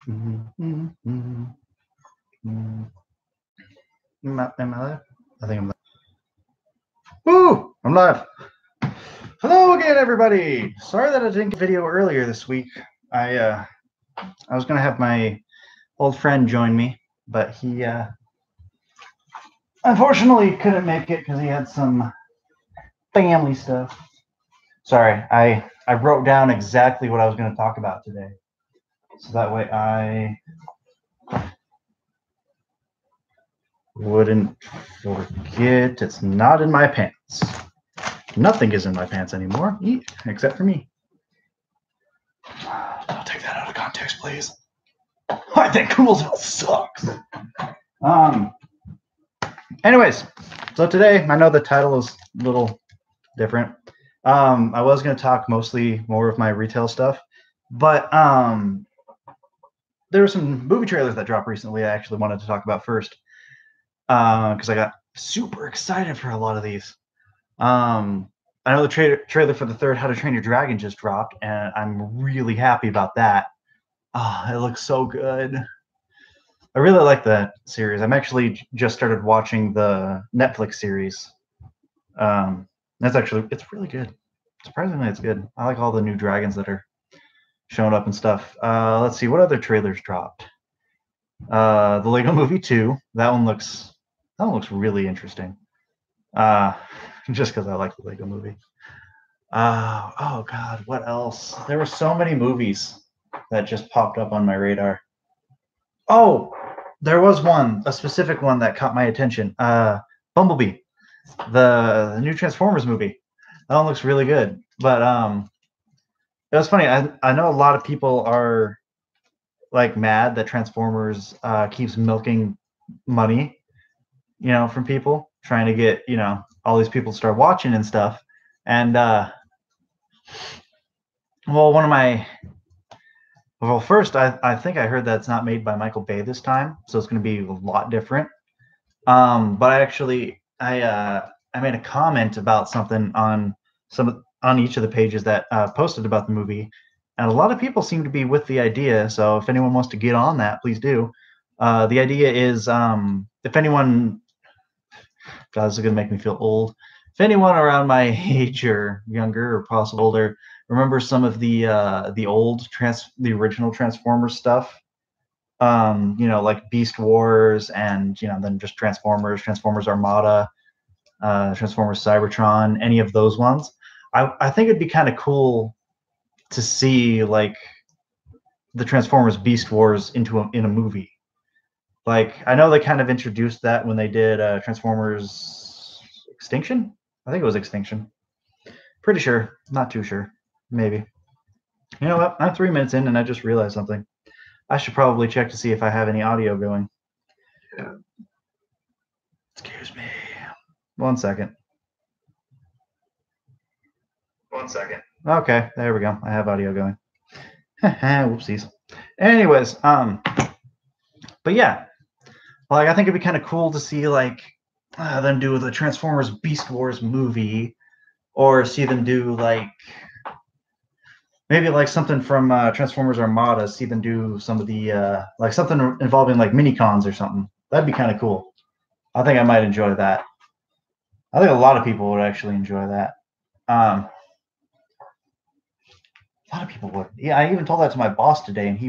Am I live? I think I'm live. Woo! I'm live. Hello again, everybody. Sorry that I didn't get a video earlier this week. I was gonna have my old friend join me, but he unfortunately couldn't make it because he had some family stuff. Sorry, I wrote down exactly what I was going to talk about today, so that way I wouldn't forget. It's not in my pants. Nothing is in my pants anymore, except for me. Don't take that out of context, please. I think Coolsville sucks. Anyways, so today, I know the title is a little different. I was going to talk mostly more of my retail stuff, but there were some movie trailers that dropped recently I actually wanted to talk about first, because I got super excited for a lot of these. I know the trailer for the third How to Train Your Dragon just dropped, and I'm really happy about that. It looks so good. I really like that series. I'm actually just started watching the Netflix series. It's really good. Surprisingly, it's good. I like all the new dragons that are showing up and stuff. Let's see, what other trailers dropped? The Lego Movie 2. That one looks really interesting. Just because I like the Lego Movie. Oh God, what else? There were so many movies that just popped up on my radar. Oh, there was a specific one that caught my attention. Bumblebee, the new Transformers movie. That one looks really good. But it was funny. I know a lot of people are like mad that Transformers keeps milking money, from people, trying to get, all these people to start watching and stuff. And first I think I heard that it's not made by Michael Bay this time, so it's going to be a lot different. But I made a comment about something on each of the pages that posted about the movie, and a lot of people seem to be with the idea. So if anyone wants to get on that, please do. The idea is, if anyone, God, this is going to make me feel old. If anyone around my age or younger or possibly older remembers some of the original Transformers stuff, like Beast Wars and then just Transformers Armada, Transformers Cybertron, any of those ones, I think it'd be kind of cool to see like the Transformers Beast Wars in a movie. Like, I know they kind of introduced that when they did Transformers Extinction. I think it was Extinction. Pretty sure. Not too sure. Maybe. You know what? I'm 3 minutes in and I just realized something. I should probably check to see if I have any audio going. Yeah. Excuse me. 1 second. 1 second. Okay, there we go. I have audio going. Whoopsies. Anyways, but yeah, like I think it'd be kind of cool to see like them do the Transformers Beast Wars movie, or see them do like maybe like something from Transformers Armada. See them do some of the like something involving like mini-cons or something. That'd be kind of cool. I think I might enjoy that. I think a lot of people would actually enjoy that. A lot of people would. Yeah, I even told that to my boss today, and he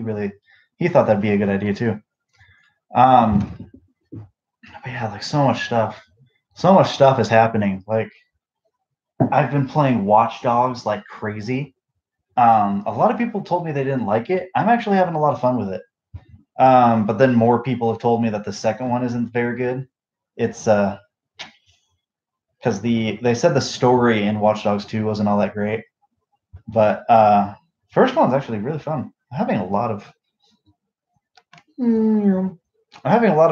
thought that'd be a good idea too. But yeah, like so much stuff is happening. Like, I've been playing Watch Dogs like crazy. A lot of people told me they didn't like it. I'm actually having a lot of fun with it. But then more people have told me that the second one isn't very good. It's because they said the story in Watch Dogs 2 wasn't all that great. But first one's actually really fun. I'm having a lot of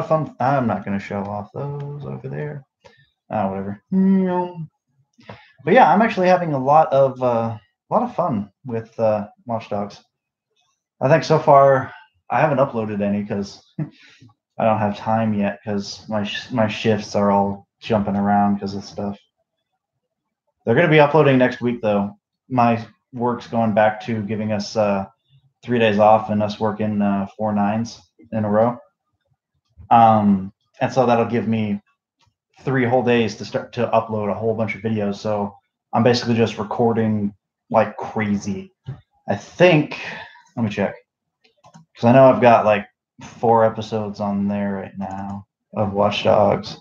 fun. I'm not going to show off those over there. Whatever. But yeah, I'm actually having a lot of fun with Watch Dogs. I think so far I haven't uploaded any because I don't have time yet, because my shifts are all jumping around because of stuff. They're going to be uploading next week though. My work's going back to giving us 3 3 days off and us working 4 nines in a row. And so that'll give me 3 whole days to start to upload a whole bunch of videos. So I'm basically just recording like crazy. I think, let me check, because I know I've got like 4 episodes on there right now of Watch Dogs.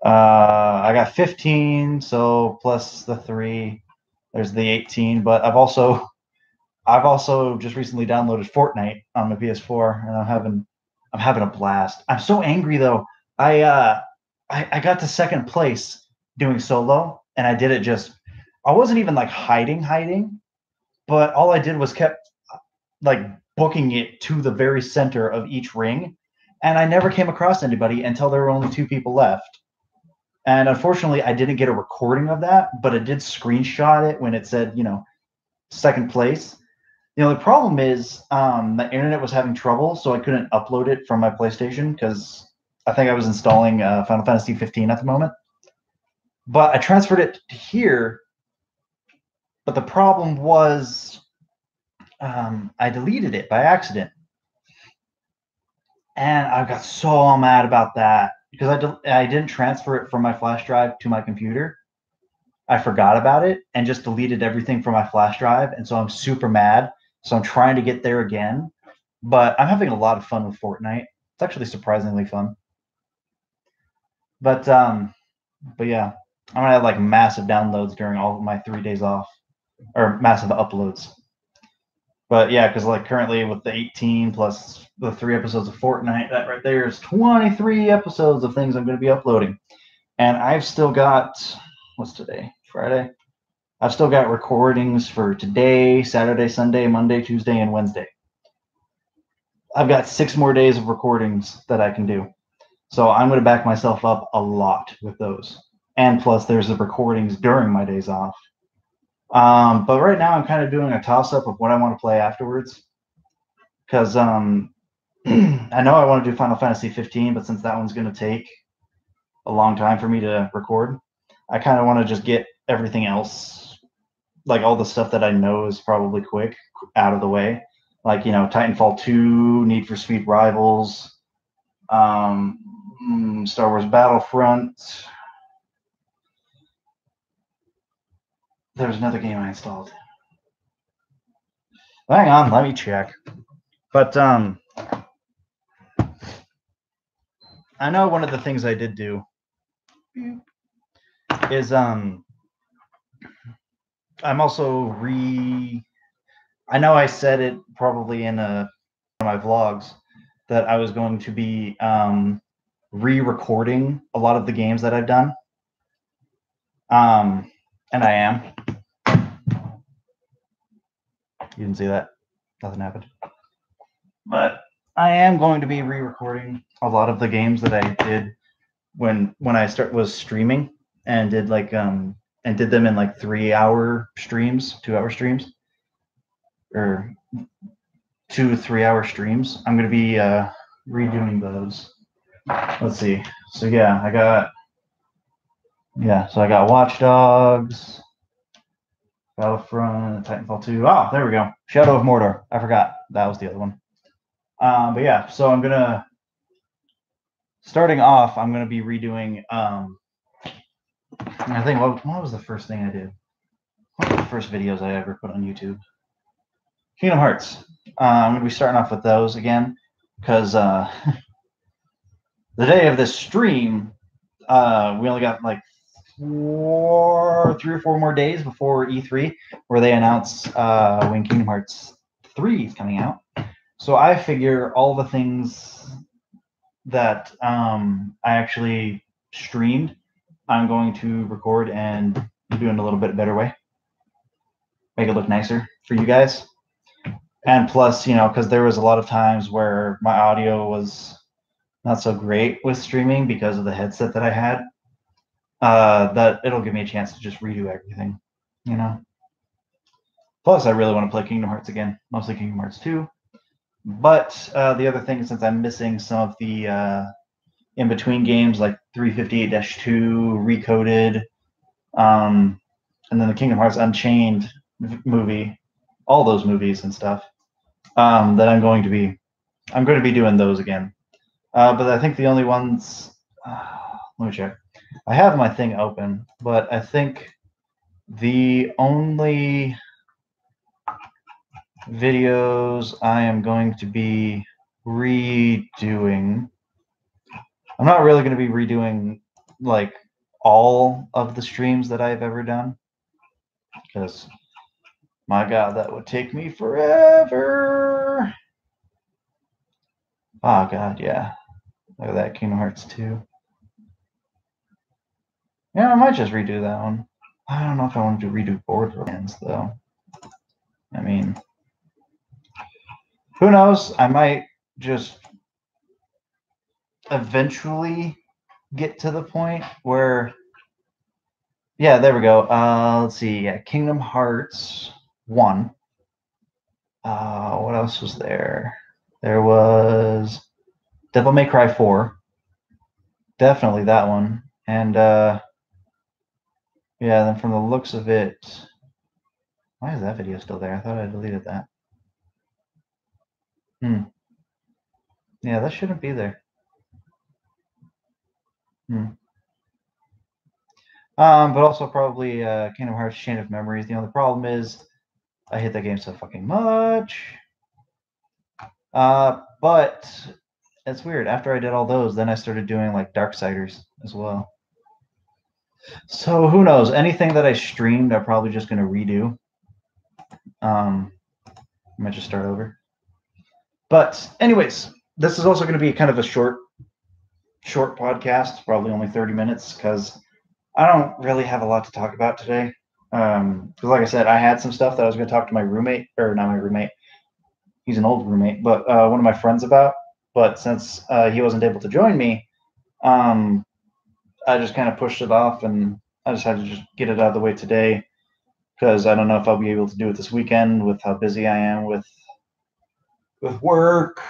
I got 15, so plus the 3, there's the 18. But I've also just recently downloaded Fortnite on my PS4, and I'm having a blast. I'm so angry though. I got to second place doing solo, and I did it just. I wasn't even like hiding, but all I did was kept like booking it to the very center of each ring, and I never came across anybody until there were only 2 people left. And unfortunately, I didn't get a recording of that, but I did screenshot it when it said, second place. The only problem is the internet was having trouble, so I couldn't upload it from my PlayStation because I think I was installing Final Fantasy 15 at the moment. But I transferred it to here, but the problem was I deleted it by accident. And I got so mad about that because I didn't transfer it from my flash drive to my computer. I forgot about it and just deleted everything from my flash drive. And so I'm super mad. So I'm trying to get there again. But I'm having a lot of fun with Fortnite. It's actually surprisingly fun. But yeah, I'm gonna have like massive downloads during all of my 3 days off, or massive uploads. But yeah, because like currently with the 18 plus the 3 episodes of Fortnite, that right there is 23 episodes of things I'm going to be uploading. And I've still got, what's today? Friday? I've still got recordings for today, Saturday, Sunday, Monday, Tuesday, and Wednesday. I've got 6 more days of recordings that I can do. So I'm going to back myself up a lot with those. And plus there's the recordings during my days off. But right now I'm kind of doing a toss-up of what I want to play afterwards. Because I know I want to do Final Fantasy 15, but since that one's going to take a long time for me to record, I kind of want to just get everything else, like all the stuff that I know is probably quick, out of the way. Like, Titanfall 2, Need for Speed Rivals, Star Wars Battlefront. There was another game I installed. Hang on, let me check. But I know one of the things I did do is I'm also I know I said it probably in one of my vlogs that I was going to be re-recording a lot of the games that I've done. And I am. You didn't see that? Nothing happened. But I am going to be re-recording a lot of the games that I did when I was streaming and did like and did them in like 3-hour streams, 2-hour streams, or 2 3-hour streams. I'm going to be redoing those. Let's see. So yeah, I got Watch Dogs, Battlefront, Titanfall 2. Oh, there we go. Shadow of Mordor. I forgot. That was the other one. But yeah, so starting off, I'm gonna be redoing. I think what was the first thing I did? What were the first videos I ever put on YouTube? Kingdom Hearts. I'm gonna be starting off with those again, because the day of this stream, we only got like 3 or 4 more days before E3, where they announce when Kingdom Hearts 3 is coming out. So I figure all the things that I actually streamed, I'm going to record and do in a little bit better way. Make it look nicer for you guys. And plus, because there was a lot of times where my audio was not so great with streaming because of the headset that I had, that it'll give me a chance to just redo everything, Plus, I really want to play Kingdom Hearts again, mostly Kingdom Hearts 2. But the other thing, since I'm missing some of the in-between games like 358-2, Recoded, and then the Kingdom Hearts Unchained movie, all those movies and stuff, that I'm going to be doing those again. But I think the only ones, let me check. I have my thing open, but I think the only videos I am going to be redoing, I'm not really going to be redoing like all of the streams that I've ever done, because my God, that would take me forever. Oh God, yeah. Look at that, Kingdom Hearts 2. Yeah, I might just redo that one. I don't know if I want to redo Borderlands though. I mean, who knows? I might just eventually get to the point where, yeah, there we go. Let's see. Yeah, Kingdom Hearts 1. What else was there? There was Devil May Cry 4. Definitely that one. And yeah, then from the looks of it, why is that video still there? I thought I deleted that. Yeah, that shouldn't be there. But also probably Kingdom Hearts Chain of Memories. The only problem is I hate that game so fucking much. But it's weird. After I did all those, then I started doing like Darksiders as well. So who knows? Anything that I streamed, I'm probably just going to redo. I might just start over. But anyways, this is also going to be kind of a short podcast, probably only 30 minutes, because I don't really have a lot to talk about today. Because like I said, I had some stuff that I was going to talk to my roommate, or not my roommate. He's an old roommate, but one of my friends about. But since he wasn't able to join me, I just kind of pushed it off, and I decided to just get it out of the way today, because I don't know if I'll be able to do it this weekend with how busy I am with work.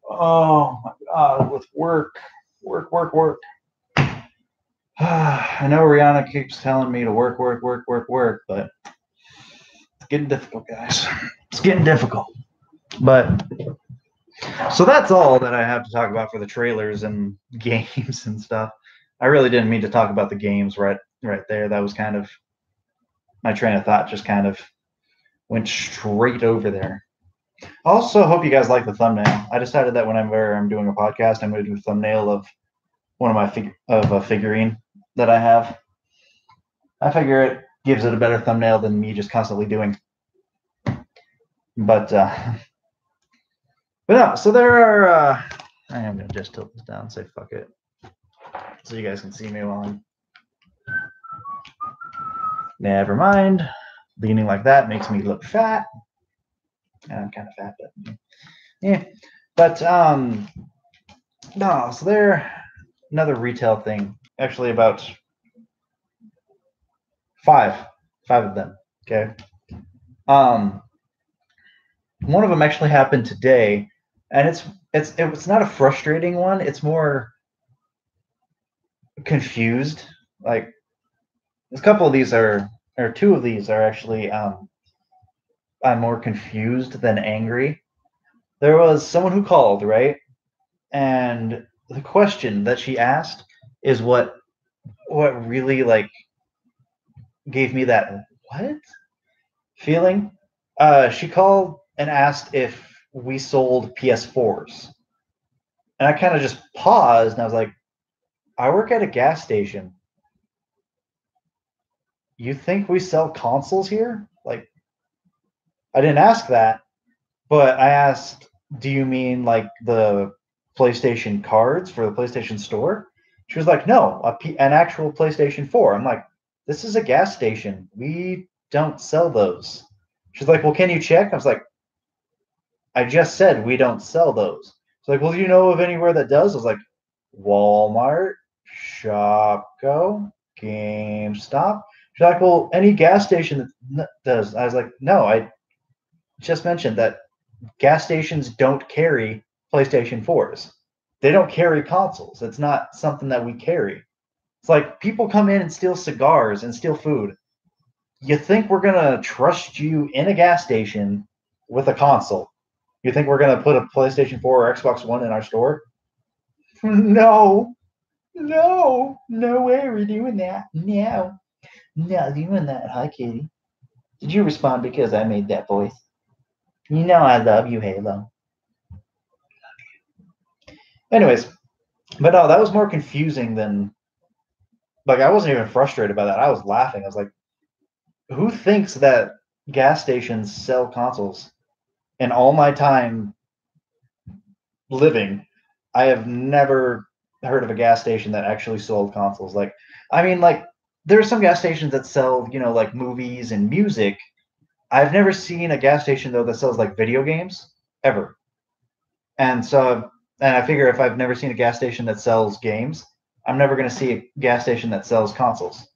Oh my God, with work. I know Rihanna keeps telling me to work, but it's getting difficult, guys. It's getting difficult. But so that's all that I have to talk about for the trailers and games and stuff. I really didn't mean to talk about the games right there. That was kind of my train of thought, just kind of went straight over there. Also, hope you guys like the thumbnail. I decided that whenever I'm doing a podcast, I'm going to do a thumbnail of one of my a figurine that I have. I figure it gives it a better thumbnail than me just constantly doing. But no. So there are. I am going to just tilt this down and say fuck it, so you guys can see me while I'm. Never mind. Leaning like that makes me look fat. And I'm kind of fat, but yeah. But no. So there. Another retail thing. Actually, about five of them. Okay. One of them actually happened today, and it's not a frustrating one. It's more confused. Like a couple of these are, or two of these are actually I'm more confused than angry. There was someone who called, right? And the question that she asked is what really like gave me that what feeling. She called and asked if we sold PS4s. And I kind of just paused and I was like, I work at a gas station. You think we sell consoles here? Like, I didn't ask that, but I asked, do you mean like the PlayStation cards for the PlayStation Store? She was like, no, an actual PlayStation 4. I'm like, this is a gas station. We don't sell those. She's like, well, can you check? I was like, I just said we don't sell those. She's like, well, do you know of anywhere that does? I was like, Walmart, Shopko, GameStop. She's like, well, any gas station that does. I was like, no, I just mentioned that gas stations don't carry PlayStation 4s. They don't carry consoles. It's not something that we carry. It's like people come in and steal cigars and steal food. You think we're going to trust you in a gas station with a console? You think we're gonna put a PlayStation 4 or Xbox One in our store? No, no, no way are we doing that. No, not doing that. Hi, Katie. Did you respond because I made that voice? You know I love you, Halo. Anyways, but no, that was more confusing than like I wasn't even frustrated by that. I was laughing. I was like, who thinks that gas stations sell consoles? In all my time living, I have never heard of a gas station that actually sold consoles. Like, I mean, like there are some gas stations that sell, like movies and music. I've never seen a gas station though that sells like video games ever. And so, and I figure if I've never seen a gas station that sells games, I'm never going to see a gas station that sells consoles.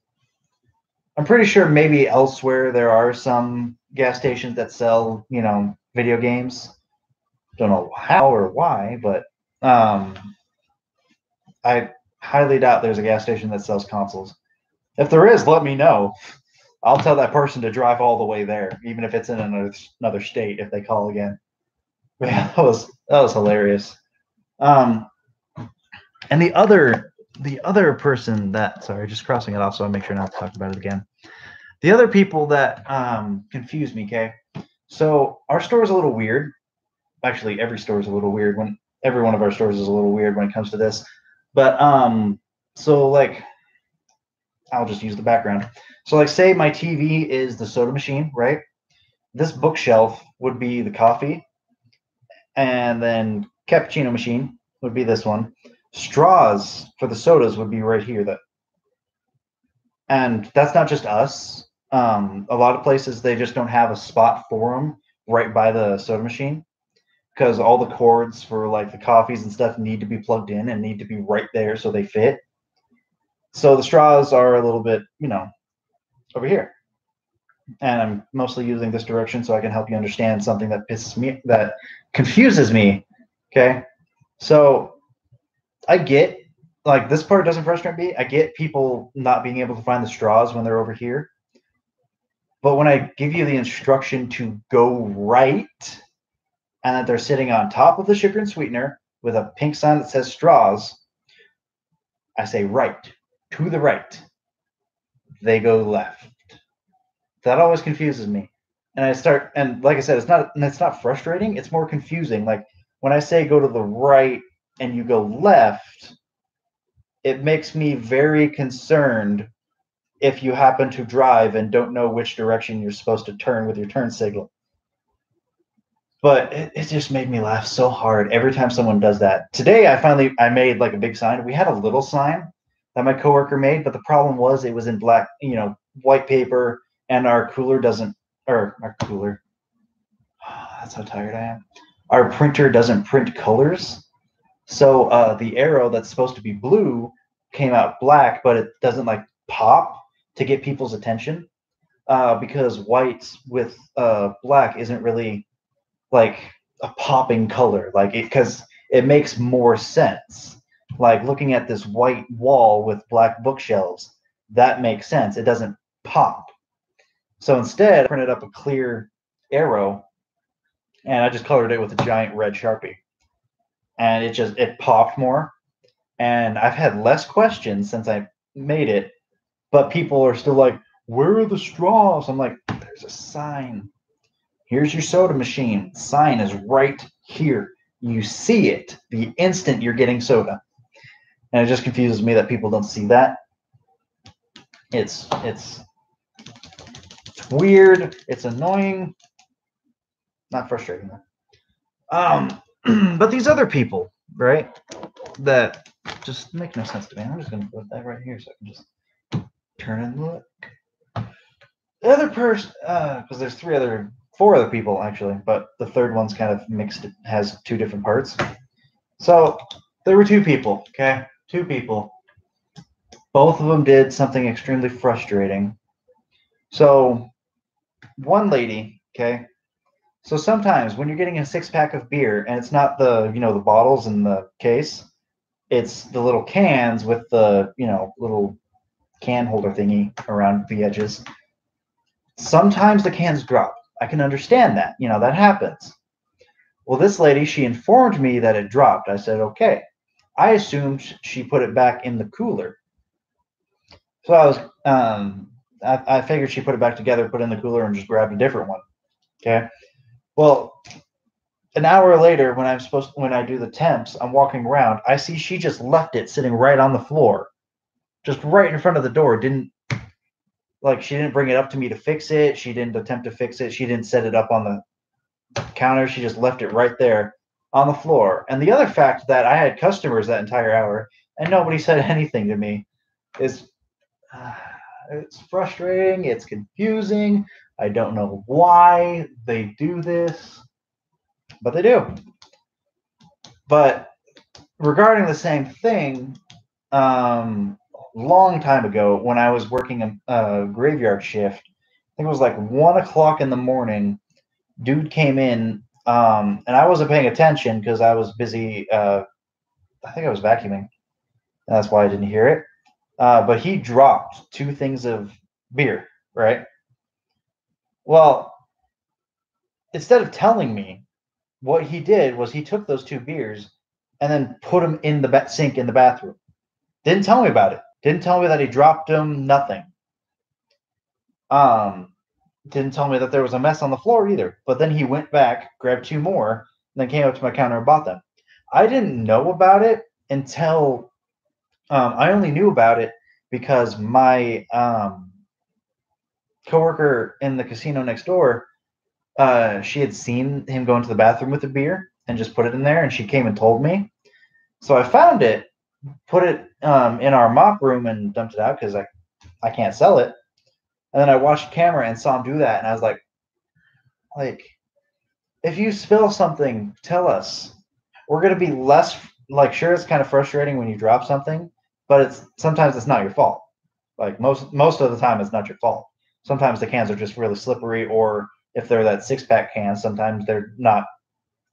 I'm pretty sure maybe elsewhere there are some gas stations that sell, video games. Don't know how or why, but I highly doubt there's a gas station that sells consoles. If there is, let me know. I'll tell that person to drive all the way there, even if it's in another state. If they call again, yeah, that was hilarious. And the other person that sorry, just crossing it off so I make sure not to talk about it again. The other people that confuse me, okay? So our store is a little weird. Actually, every store is a little weird when every one of our stores is a little weird when it comes to this. But so like I'll just use the background. So like say my TV is the soda machine, right? This bookshelf would be the coffee, and then cappuccino machine would be this one. Straws for the sodas would be right here. And that's not just us. A lot of places they just don't have a spot for them right by the soda machine because all the cords for like the coffees and stuff need to be plugged in and need to be right there so they fit. So the straws are a little bit, over here. And I'm mostly using this direction so I can help you understand something that confuses me. Okay. So I get like this part doesn't frustrate me. I get people not being able to find the straws when they're over here. But when I give you the instruction to go right and that they're sitting on top of the sugar and sweetener with a pink sign that says straws, I say right, to the right. They go left. That always confuses me. And like I said, it's not frustrating, it's more confusing. Like when I say go to the right and you go left, it makes me very concerned if you happen to drive and don't know which direction you're supposed to turn with your turn signal. But it just made me laugh so hard every time someone does that. Today, I made like a big sign. We had a little sign that my coworker made, but the problem was it was in black, white paper, and our cooler doesn't, or our cooler. That's how tired I am. Our printer doesn't print colors. So the arrow that's supposed to be blue came out black, but it doesn't like pop to get people's attention because white with black isn't really like a popping color, like because it makes more sense. Like looking at this white wall with black bookshelves, that makes sense. It doesn't pop. So instead, I printed up a clear arrow, and I just colored it with a giant red Sharpie, and it popped more. And I've had less questions since I made it, but people are still like, "Where are the straws?" I'm like, "There's a sign. Here's your soda machine. Sign is right here. You see it the instant you're getting soda." And it just confuses me that people don't see that. It's weird. It's annoying. Not frustrating though. But these other people, right? That just make no sense to me. I'm just gonna put that right here so I can just turn and look. The other person, because there's four other people actually, but the third one's kind of mixed. It has two different parts. So there were two people, okay? Two people. Both of them did something extremely frustrating. So one lady, okay? So sometimes when you're getting a 6-pack of beer and it's not the, the bottles in the case, it's the little cans with the, little can holder thingy around the edges. Sometimes the cans drop. I can understand that. That happens. Well, this lady, she informed me that it dropped. I said, okay. I assumed she put it back in the cooler. So I figured she put it back together, put it in the cooler, and just grabbed a different one. Okay. Well, an hour later, when I do the temps, I'm walking around. I see she just left it sitting right on the floor, just right in front of the door. She didn't bring it up to me to fix it. She didn't attempt to fix it. She didn't set it up on the counter. She just left it right there on the floor. And the other fact that I had customers that entire hour and nobody said anything to me is it's frustrating. It's confusing. I don't know why they do this, but they do. But regarding the same thing, long time ago when I was working a graveyard shift, I think it was like 1 o'clock in the morning. Dude came in, and I wasn't paying attention because I was busy. I think I was vacuuming. That's why I didn't hear it. But he dropped 2 things of beer, right? Well, instead of telling me, what he did was he took those 2 beers and then put them in the sink in the bathroom. Didn't tell me about it. Didn't tell me that he dropped them. Nothing. Didn't tell me that there was a mess on the floor either. But then he went back, grabbed 2 more, and then came up to my counter and bought them. I didn't know about it until I only knew about it because my coworker in the casino next door, she had seen him go into the bathroom with a beer and just put it in there, and she came and told me. So I found it, put it in our mop room, and dumped it out because I can't sell it. And then I watched camera and saw him do that, and I was like, if you spill something, tell us. We're gonna be less sure, it's kind of frustrating when you drop something, but sometimes it's not your fault. Like most of the time, it's not your fault. Sometimes the cans are just really slippery, or if they're that 6-pack can, sometimes they're not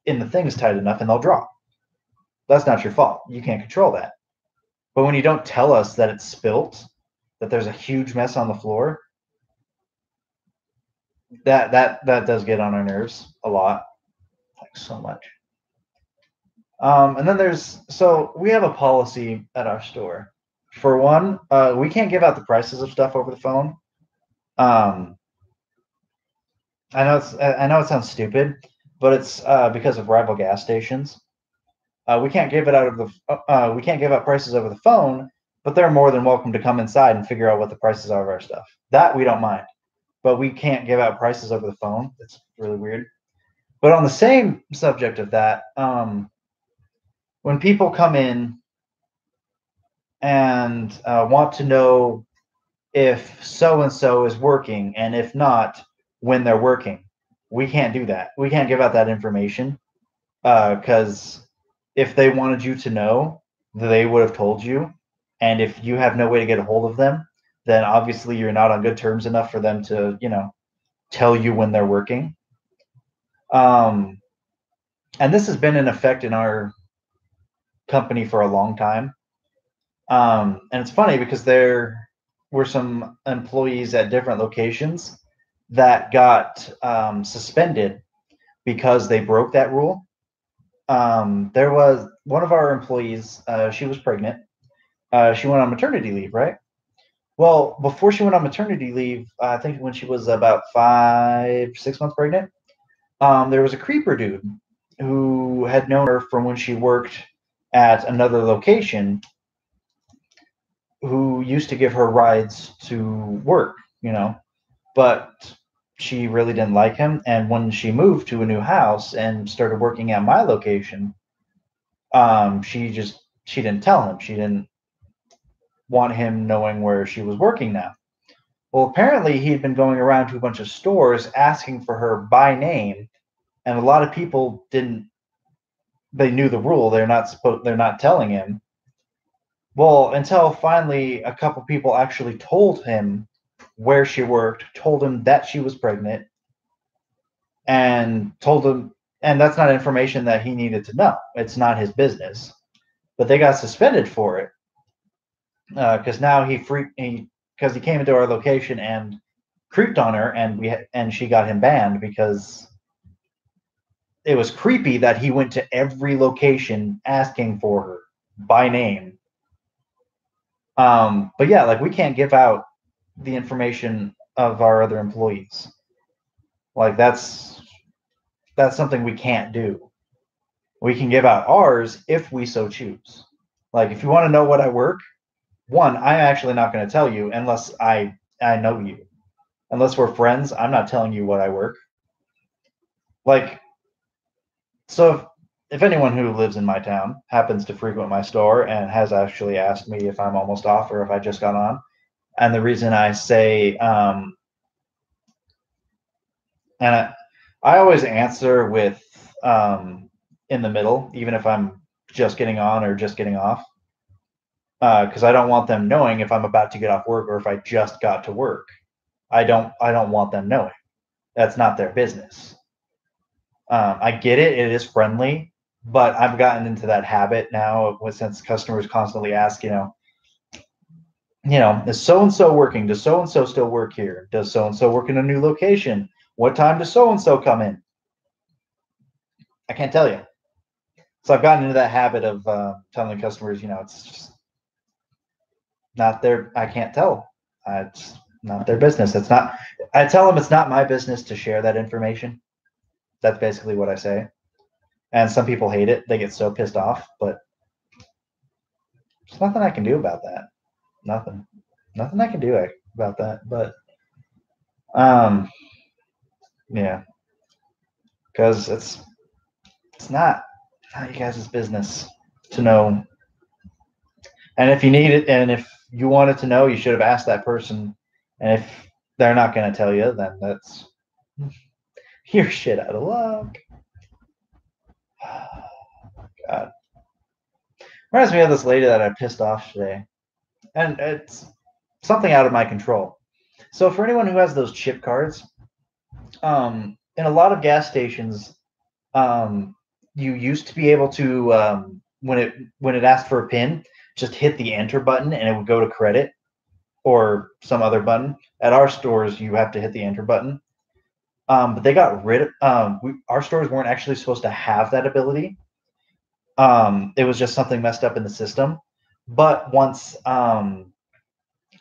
in the things tight enough and they'll drop. That's not your fault. You can't control that. But when you don't tell us that it's spilt, that there's a huge mess on the floor, that does get on our nerves a lot. Thanks so much. And then we have a policy at our store. For one, we can't give out the prices of stuff over the phone. I know it sounds stupid, but it's because of rival gas stations. We can't give out prices over the phone, but they're more than welcome to come inside and figure out what the prices are of our stuff. That we don't mind, but we can't give out prices over the phone. It's really weird. But on the same subject of that, when people come in and want to know if so and so is working, and if not, when they're working, we can't do that. We can't give out that information because if they wanted you to know, they would have told you. And if you have no way to get a hold of them, then obviously you're not on good terms enough for them to, tell you when they're working. And this has been in effect in our company for a long time. And it's funny because there were some employees at different locations that got suspended because they broke that rule. There was one of our employees, she was pregnant. She went on maternity leave, right? Well, before she went on maternity leave, I think when she was about 5-6 months pregnant, there was a creeper dude who had known her from when she worked at another location, who used to give her rides to work, but she really didn't like him. And when she moved to a new house and started working at my location, she didn't tell him. She didn't want him knowing where she was working now. Well, apparently he'd been going around to a bunch of stores asking for her by name, and a lot of people didn't. They knew the rule. They're not telling him. Well, until finally a couple people actually told him where she worked, told him that she was pregnant, and told him, and that's not information that he needed to know. It's not his business. But they got suspended for it because now because he came into our location and creeped on her, and she got him banned because it was creepy that he went to every location asking for her by name. But yeah, like we can't give out the information of our other employees. Like that's something we can't do. We can give out ours if we so choose. Like if you want to know what I work, one, I'm actually not going to tell you unless I know you. Unless we're friends, I'm not telling you what I work. Like, so if anyone who lives in my town happens to frequent my store and has actually asked me if I'm almost off or if I just got on, and the reason I say, and I always answer with in the middle, even if I'm just getting on or just getting off, because I don't want them knowing if I'm about to get off work or if I just got to work. I don't want them knowing. That's not their business. I get it; it is friendly, but I've gotten into that habit now since customers constantly ask, is so and so working? Does so and so still work here? Does so and so work in a new location? What time does so and so come in? I can't tell you. So I've gotten into that habit of telling customers, it's just not their. I can't tell. It's not their business. It's not. I tell them it's not my business to share that information. That's basically what I say. And some people hate it. They get so pissed off, but there's nothing I can do about that. Nothing. Nothing I can do about that. But yeah, because it's not you guys' business to know. And if you need it, and if you wanted to know, you should have asked that person. And if they're not going to tell you, then that's your shit out of luck. God. Reminds me of this lady that I pissed off today. And it's something out of my control. So for anyone who has those chip cards, in a lot of gas stations, you used to be able to when it asked for a PIN, just hit the enter button and it would go to credit or some other button. At our stores, you have to hit the enter button. But they got rid of our stores weren't actually supposed to have that ability. It was just something messed up in the system. But once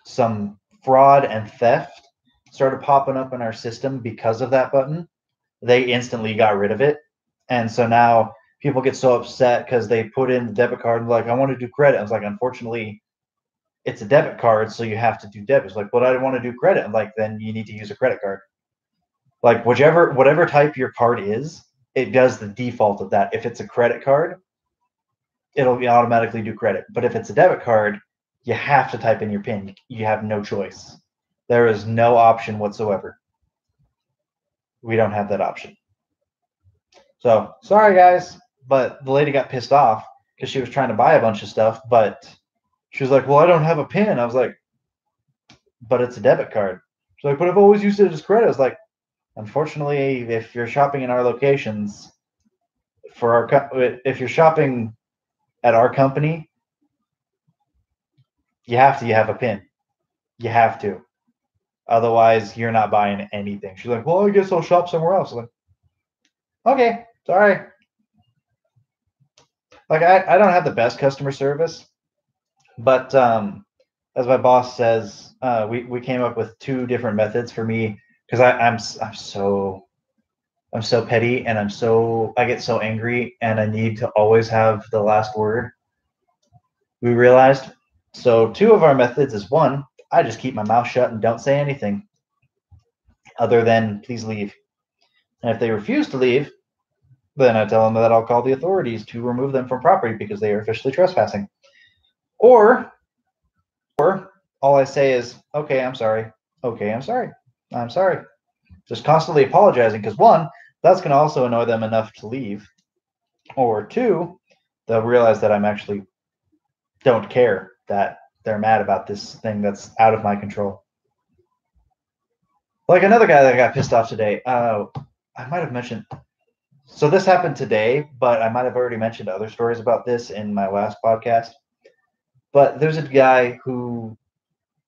some fraud and theft started popping up in our system because of that button, they instantly got rid of it. And so now people get so upset because they put in the debit card and like, I want to do credit. I was like, unfortunately, it's a debit card, so you have to do debit. It's like, but I want to do credit. I'm like, then you need to use a credit card. Like whatever type your card is, it does the default of that. If it's a credit card, it'll automatically do credit. But if it's a debit card, you have to type in your PIN. You have no choice. There is no option whatsoever. We don't have that option. So sorry guys, but the lady got pissed off because she was trying to buy a bunch of stuff, but she was like, well, I don't have a PIN. I was like, but it's a debit card. She's like, but I've always used it as credit. I was like, unfortunately, if you're shopping in our locations if you're shopping at our company, you have a PIN. You have to. Otherwise, you're not buying anything. She's like, well, I guess I'll shop somewhere else. I'm like, okay, sorry. Like I don't have the best customer service, but as my boss says, we came up with 2 different methods for me because I'm so petty and I get so angry and I need to always have the last word. We realized. So 2 of our methods is 1, I just keep my mouth shut and don't say anything other than please leave. And if they refuse to leave, then I tell them that I'll call the authorities to remove them from property because they are officially trespassing. Or all I say is, okay, I'm sorry. Okay, I'm sorry. I'm sorry. Just constantly apologizing because 1, that's going to also annoy them enough to leave. Or 2, they'll realize that I'm actually don't care, that they're mad about this thing that's out of my control. Like another guy that got pissed off today. I might have mentioned. So this happened today, but I might have already mentioned other stories about this in my last podcast. But there's a guy who,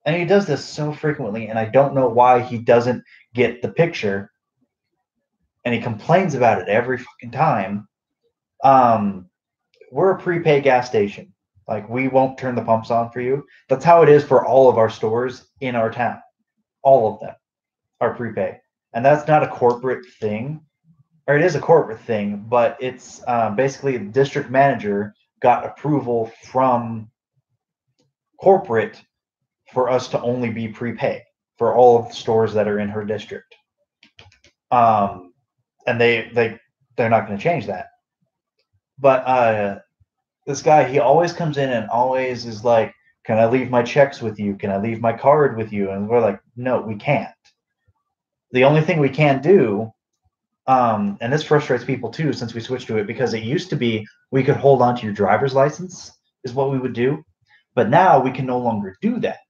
and he does this so frequently, and I don't know why he doesn't get the picture. and he complains about it every fucking time. We're a prepay gas station. Like, we won't turn the pumps on for you. That's how it is for all of our stores in our town. All of them are prepay. And that's not a corporate thing, or it is a corporate thing, but it's basically the district manager got approval from corporate for us to only be prepay for all of the stores that are in her district. And they're not going to change that. But this guy, he always comes in and always is like, can I leave my checks with you? Can I leave my card with you? And we're like, no, we can't. The only thing we can do, and this frustrates people too since we switched to it, because it used to be we could hold on to your driver's license is what we would do. But now we can no longer do that.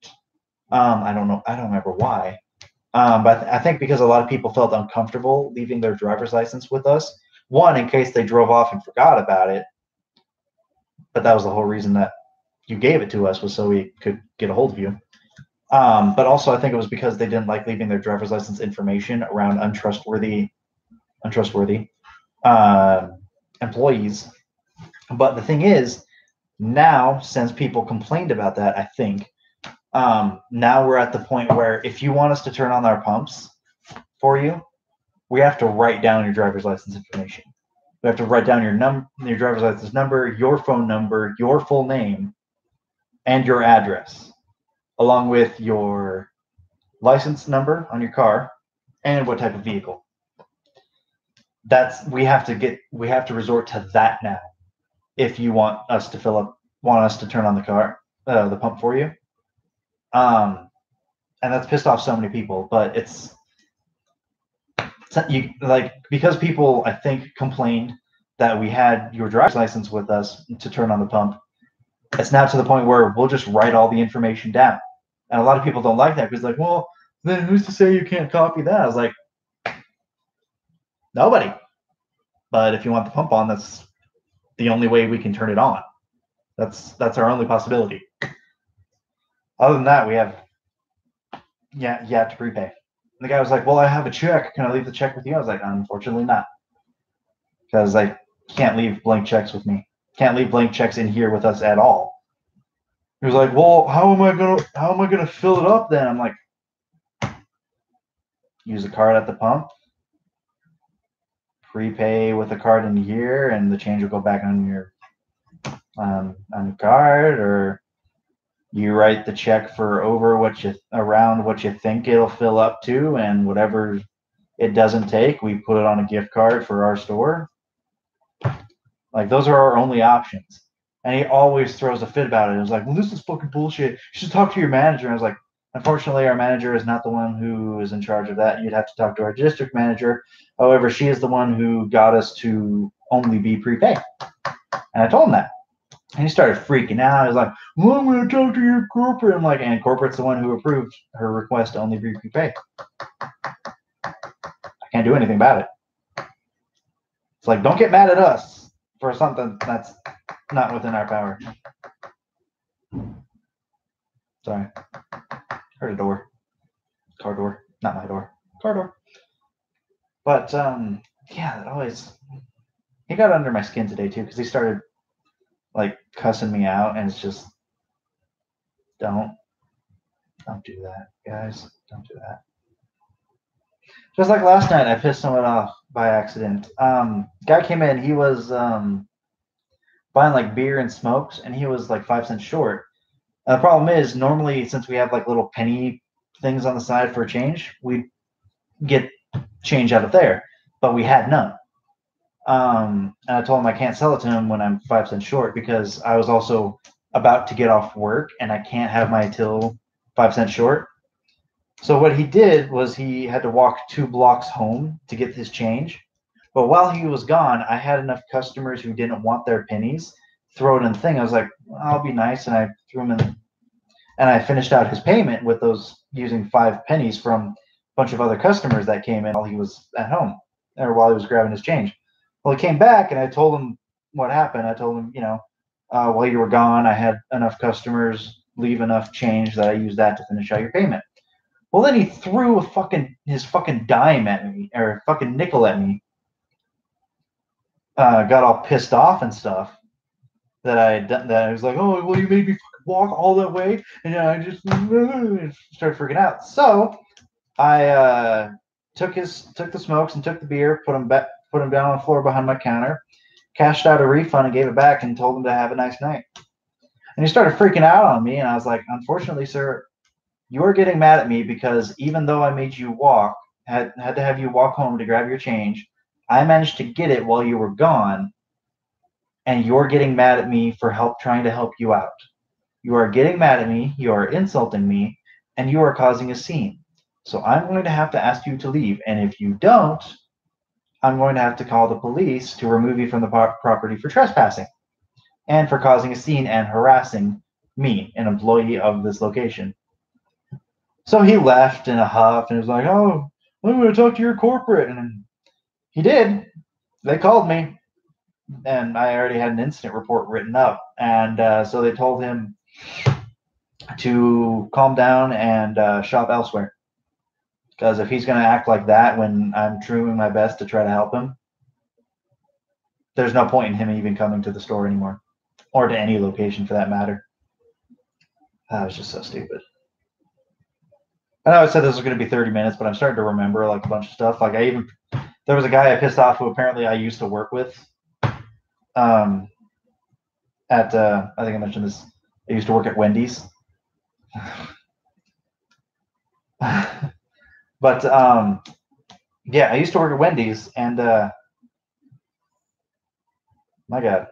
I don't know. I don't remember why. But I think because a lot of people felt uncomfortable leaving their driver's license with us. One, in case they drove off and forgot about it. But that was the whole reason that you gave it to us, was so we could get a hold of you. But also, I think it was because they didn't like leaving their driver's license information around untrustworthy employees. But the thing is, now, since people complained about that, I think now we're at the point where if you want us to turn on our pumps for you, we have to write down your driver's license information. We have to write down your driver's license number, your phone number, your full name, and your address, along with your license number on your car and what type of vehicle. We have to resort to that now if you want us to turn on the pump for you. And that's pissed off so many people, but because people, I think, complained that we had your driver's license with us to turn on the pump. It's now to the point where we'll just write all the information down. And a lot of people don't like that because, like, well, then who's to say you can't copy that? I was like, nobody. But if you want the pump on, that's the only way we can turn it on. That's our only possibility. Other than that, we have to prepay. And the guy was like, well, I have a check. Can I leave the check with you? I was like, unfortunately not. Because I can't leave blank checks with me. Can't leave blank checks in here with us at all. He was like, well, how am I gonna fill it up then? I'm like, use a card at the pump, prepay with a card in here, and the change will go back on your card, or you write the check for around what you think it'll fill up to, and whatever it doesn't take, we put it on a gift card for our store. Like, those are our only options. And he always throws a fit about it. It was like, well, this is fucking bullshit. You should talk to your manager. And I was like, unfortunately, our manager is not the one who is in charge of that. You'd have to talk to our district manager. However, she is the one who got us to only be prepay. And I told him that. And he started freaking out. He was like, well, I'm going to talk to your corporate. I'm like, and corporate's the one who approved her request to only be prepay. I can't do anything about it. It's like, don't get mad at us for something that's not within our power. Sorry. Heard a door. Car door. Not my door. Car door. But, that always... He got under my skin today, too, because he started, like, cussing me out, and it's just... Don't do that, guys. Don't do that. Just like last night, I pissed someone off by accident. Guy came in, he was buying like beer and smokes, and he was like 5 cents short. The problem is, normally, since we have like little penny things on the side for a change, we get change out of there, but we had none. And I told him I can't sell it to him when I'm 5 cents short, because I was also about to get off work and I can't have my till 5 cents short. So what he did was he had to walk 2 blocks home to get his change. But while he was gone, I had enough customers who didn't want their pennies throw it in the thing. I was like, I'll be nice, and I threw them in. And I finished out his payment with those, using 5 pennies from a bunch of other customers that came in while he was at home, or while he was grabbing his change. Well, he came back, and I told him what happened. I told him, while you were gone, I had enough customers leave enough change that I used that to finish out your payment. Well, then he threw his fucking dime at me, or fucking nickel at me. got all pissed off and stuff that I was like, oh, well, you made me walk all that way, and I just started freaking out. So I took the smokes and took the beer, put them down on the floor behind my counter, cashed out a refund and gave it back, and told him to have a nice night. And he started freaking out on me, and I was like, unfortunately, sir, you are getting mad at me because even though I made you walk, had to have you walk home to grab your change, I managed to get it while you were gone, and you're getting mad at me for trying to help you out. You are getting mad at me, you are insulting me, and you are causing a scene. So I'm going to have to ask you to leave, and if you don't, I'm going to have to call the police to remove you from the property for trespassing and for causing a scene and harassing me, an employee of this location. So he left in a huff and was like, oh, I'm going to talk to your corporate. And he did. They called me, and I already had an incident report written up. And so they told him to calm down and shop elsewhere. Because if he's going to act like that when I'm doing my best to try to help him, there's no point in him even coming to the store anymore, or to any location for that matter. That was just so stupid. I know I said this was going to be 30 minutes, but I'm starting to remember like a bunch of stuff. Like there was a guy I pissed off who apparently I used to work with. I think I mentioned this. I used to work at Wendy's. But yeah, I used to work at Wendy's, and my God,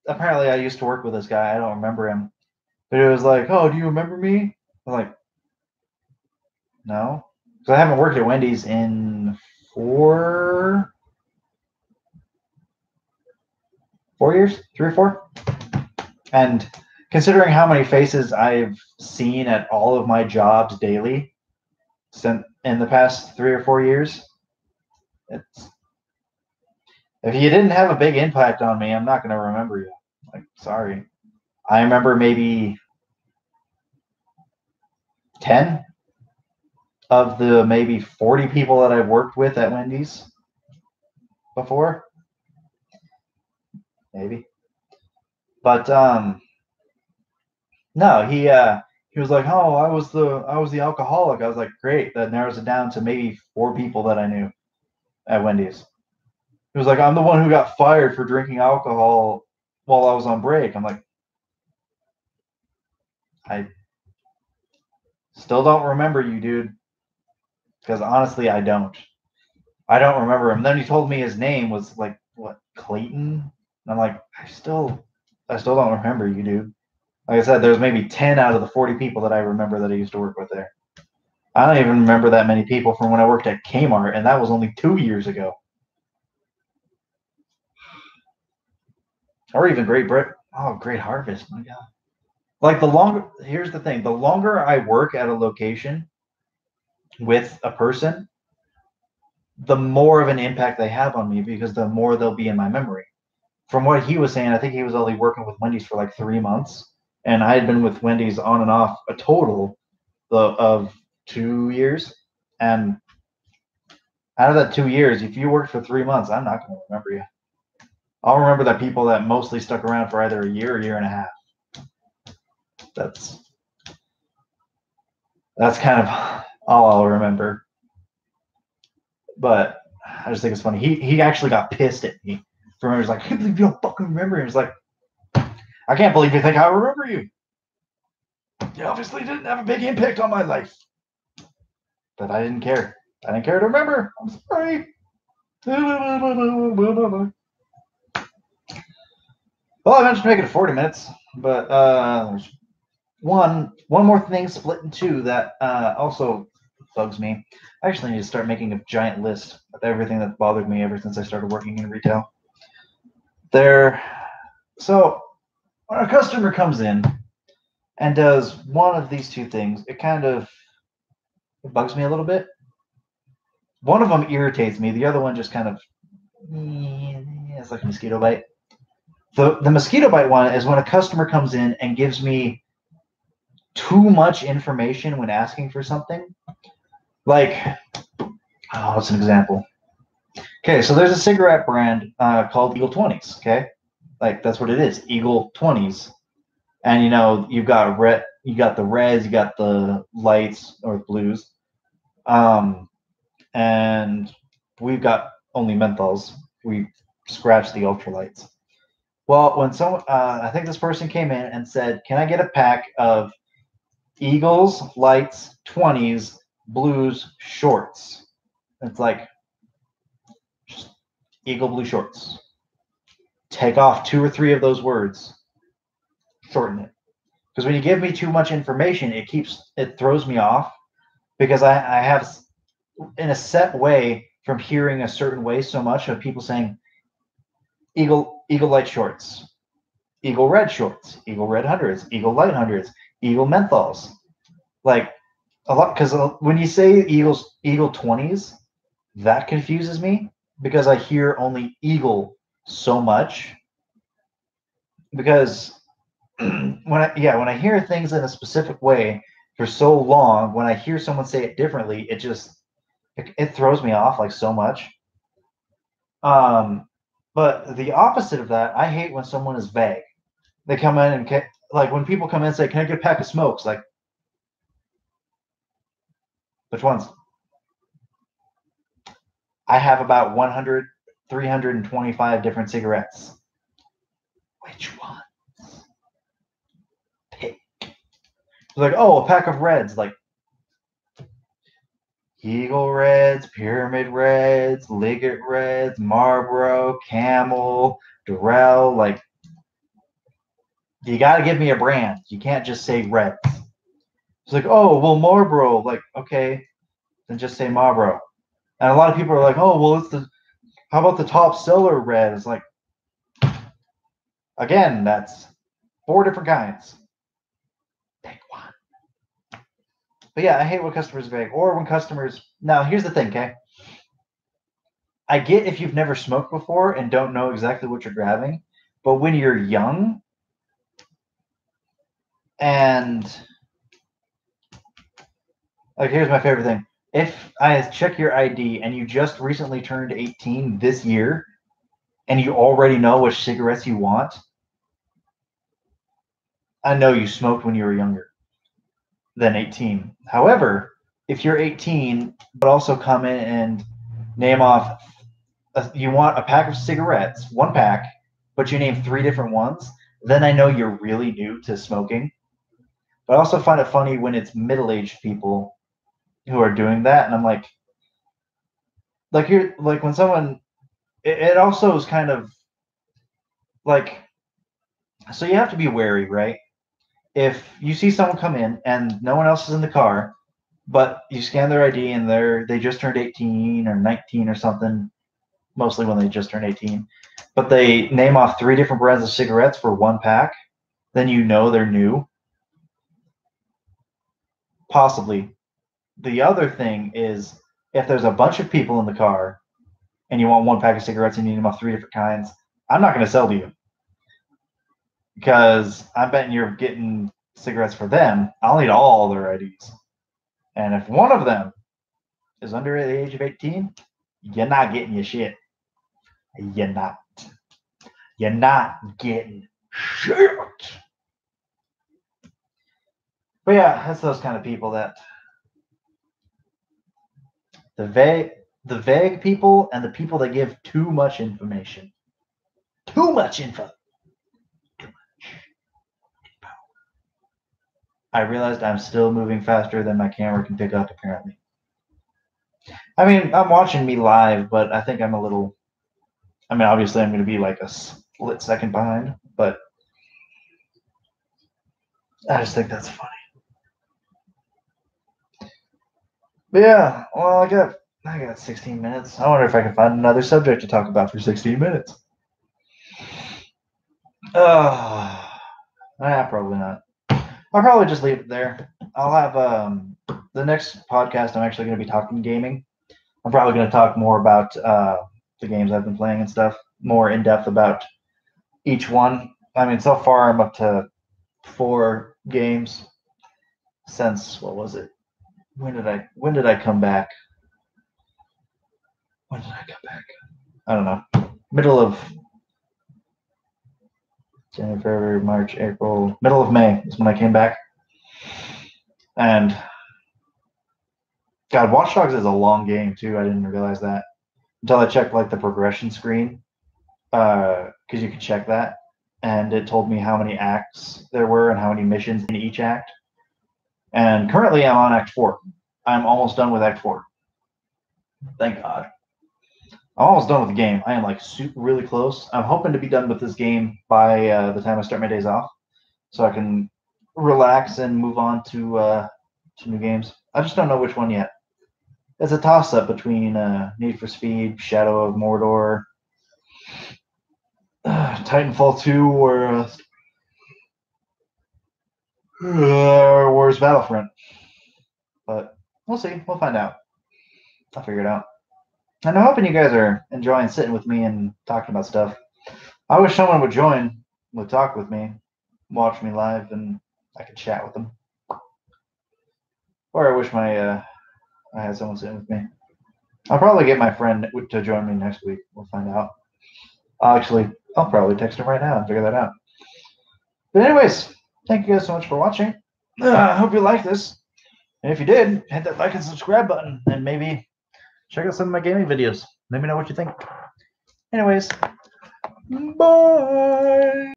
apparently I used to work with this guy. I don't remember him, but it was like, oh, do you remember me? I'm like, no, because I haven't worked at Wendy's in 4 years, 3 or 4. And considering how many faces I've seen at all of my jobs daily in the past 3 or 4 years, if you didn't have a big impact on me, I'm not going to remember you. Like, sorry. I remember maybe 10 of the maybe 40 people that I've worked with at Wendy's before. Maybe. But no, he was like, oh, I was the alcoholic. I was like, great. That narrows it down to maybe 4 people that I knew at Wendy's. He was like, I'm the one who got fired for drinking alcohol while I was on break. I'm like, I still don't remember you, dude. Because honestly, I don't. I don't remember him. Then he told me his name was like, what, Clayton? And I'm like, I still don't remember you, dude. Like I said, there's maybe 10 out of the 40 people that I remember that I used to work with there. I don't even remember that many people from when I worked at Kmart, and that was only 2 years ago. Or even Great Harvest, my God. Like here's the thing, the longer I work at a location with a person, the more of an impact they have on me because the more they'll be in my memory. From what he was saying, I think he was only working with Wendy's for like 3 months, and I had been with Wendy's on and off a total of 2 years. And out of that 2 years, if you worked for 3 months, I'm not going to remember you. I'll remember the people that mostly stuck around for either a year or year and a half. That's kind of all I'll remember. But I just think it's funny. He actually got pissed at me. He was like, I can't believe you don't fucking remember him. He's like, I can't believe you think I remember you. You obviously didn't have a big impact on my life. But I didn't care. I didn't care to remember. I'm sorry. Well, I mentioned making it 40 minutes, but there's one more thing split in two that also bugs me. I actually need to start making a giant list of everything that bothered me ever since I started working in retail. So when a customer comes in and does one of these two things, it bugs me a little bit. One of them irritates me. The other one just kind of, it's like a mosquito bite. The mosquito bite one is when a customer comes in and gives me too much information when asking for something. Like, what's an example? Okay, so there's a cigarette brand called Eagle 20s. Okay, like that's what it is, Eagle 20s. And you've got you got the reds, you got the lights or blues, and we've got only menthols. We scratched the ultralights. Well, when someone, I think this person came in and said, "Can I get a pack of Eagles lights 20s blues shorts?" It's like just Eagle blue shorts. Take off 2 or 3 of those words, shorten it. Because when you give me too much information, it throws me off because I have in a set way from hearing a certain way so much of people saying Eagle light shorts, Eagle red shorts, Eagle red hundreds, Eagle light hundreds, Eagle menthols. Like a lot because when you say Eagle 20s, that confuses me because I hear only Eagle so much. Because when I hear things in a specific way for so long, when I hear someone say it differently, it throws me off like so much. But the opposite of that, I hate when someone is vague. They come in and like when people come in and say, "Can I get a pack of smokes?" Like, which ones? I have about 100, 325 different cigarettes. Which one? Pick. Like, oh, a pack of reds. Like, Eagle Reds, Pyramid Reds, Liggett Reds, Marlboro, Camel, Durell. Like, you got to give me a brand. You can't just say Reds. It's like, oh, well, Marlboro. Like, okay, then just say Marlboro. And a lot of people are like, oh, well, how about the top seller red? It's like, again, that's 4 different kinds. Pick one. But yeah, I hate when customers are vague or when customers. Now, here's the thing, okay? I get if you've never smoked before and don't know exactly what you're grabbing, but when you're young and like, here's my favorite thing. If I check your ID and you just recently turned 18 this year and you already know which cigarettes you want, I know you smoked when you were younger than 18. However, if you're 18 but also come in and name off you want a pack of cigarettes, 1 pack, but you name 3 different ones, then I know you're really new to smoking. But I also find it funny when it's middle-aged people who are doing that, and I'm like you're like when someone. It also is kind of like, so you have to be wary, right? If you see someone come in and no one else is in the car, but you scan their ID and they just turned 18 or 19 or something, mostly when they just turned 18, but they name off 3 different brands of cigarettes for 1 pack, then you know they're new. Possibly. The other thing is if there's a bunch of people in the car and you want 1 pack of cigarettes and you name off 3 different kinds, I'm not going to sell to you because I'm betting you're getting cigarettes for them. I'll need all their IDs. And if one of them is under the age of 18, you're not getting your shit. You're not. You're not getting shit. But yeah, that's those kind of people that the vague people and the people that give too much information. Too much info. Too much. I realized I'm still moving faster than my camera can pick up, apparently. I mean, I'm watching me live, but I think I'm a little. I mean, obviously, I'm going to be like a split second behind, but I just think that's funny. But yeah, well, I got 16 minutes. I wonder if I can find another subject to talk about for 16 minutes. Probably not. I'll probably just leave it there. I'll have the next podcast. I'm actually going to be talking gaming. I'm probably going to talk more about the games I've been playing and stuff, more in depth about each one. I mean, so far I'm up to 4 games since what was it? When did I come back? When did I come back? I don't know, middle of January, February, March, April, middle of May is when I came back. And God, Watch Dogs is a long game too. I didn't realize that until I checked like the progression screen, because you could check that, and it told me how many acts there were and how many missions in each act. And currently, I'm on Act 4. I'm almost done with Act 4. Thank God. I'm almost done with the game. I am like really close. I'm hoping to be done with this game by the time I start my days off, so I can relax and move on to new games. I just don't know which one yet. It's a toss-up between Need for Speed, Shadow of Mordor, Titanfall 2, or Wars Battlefront. But we'll see. We'll find out. I'll figure it out. And I'm hoping you guys are enjoying sitting with me and talking about stuff. I wish someone would join, would talk with me, watch me live, and I could chat with them. Or I wish I had someone sitting with me. I'll probably get my friend to join me next week. We'll find out. I'll probably text him right now and figure that out. But anyways, thank you guys so much for watching. I hope you liked this. And if you did, hit that like and subscribe button, and maybe check out some of my gaming videos. Let me know what you think. Anyways, bye.